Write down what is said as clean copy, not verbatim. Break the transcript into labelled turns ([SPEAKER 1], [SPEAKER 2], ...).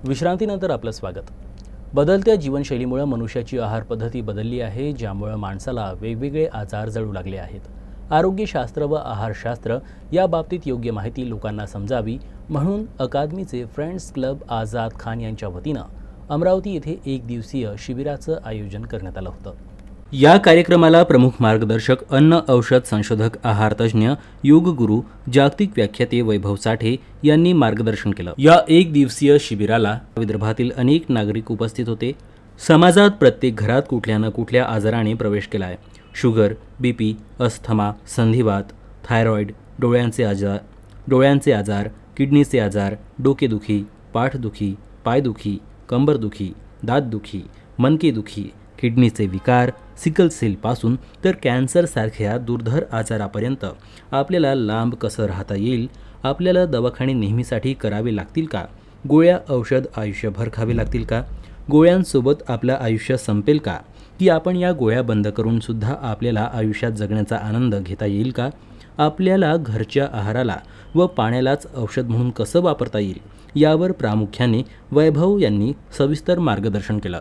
[SPEAKER 1] विश्रांतीनंतर आपलं स्वागत। बदलत्या जीवनशैलीमुळे मनुष्याची आहार पद्धती बदलली आहे, ज्यामुळे माणसाला वेगवेगळे आजार जळू लागले आहेत। आरोग्यशास्त्र व आहारशास्त्र या बाबतीत योग्य माहिती लोकांना समजावी म्हणून अकादमीचे फ्रेंड्स क्लब आझाद खान यांच्या वतीनं अमरावती येथे एक दिवसीय शिबिराचं आयोजन करण्यात आलं होतं। या कार्यक्रमाला प्रमुख मार्गदर्शक अन्न औषध संशोधक आहार तज्ज्ञ योग गुरु जागतिक व्याख्याते वैभव साठे यांनी मार्गदर्शन केलं। या एक दिवसीय शिबिराला विदर्भातील अनेक नागरिक उपस्थित होते। समाजात प्रत्येक घरात कुठल्या न कुठल्या आजाराने प्रवेश केला आहे। शुगर, बीपी, अस्थमा, संधिवात, थायरॉइड, डोळ्यांचे आजार, किडनीचे आजार, डोकेदुखी, पाठदुखी, पायदुखी, कंबरदुखी, दातदुखी, मनकेदुखी, किडनीचे विकार, सिकल सेलपासून तर कॅन्सरसारख्या दुर्धर आजारापर्यंत आपल्याला लांब कसं राहता येईल, आपल्याला दवाखाने नेहमीसाठी करावे लागतील का, गोळ्या औषध आयुष्यभर खावे लागतील का, गोळ्यांसोबत आपलं आयुष्य संपेल का, की आपण या गोळ्या बंद करून सुद्धा आपल्याला आयुष्यात जगण्याचा आनंद घेता येईल का, आपल्याला घरच्या आहाराला व पाण्यालाच औषध म्हणून कसं वापरता येईल, यावर प्रामुख्याने वैभव यांनी सविस्तर मार्गदर्शन केलं।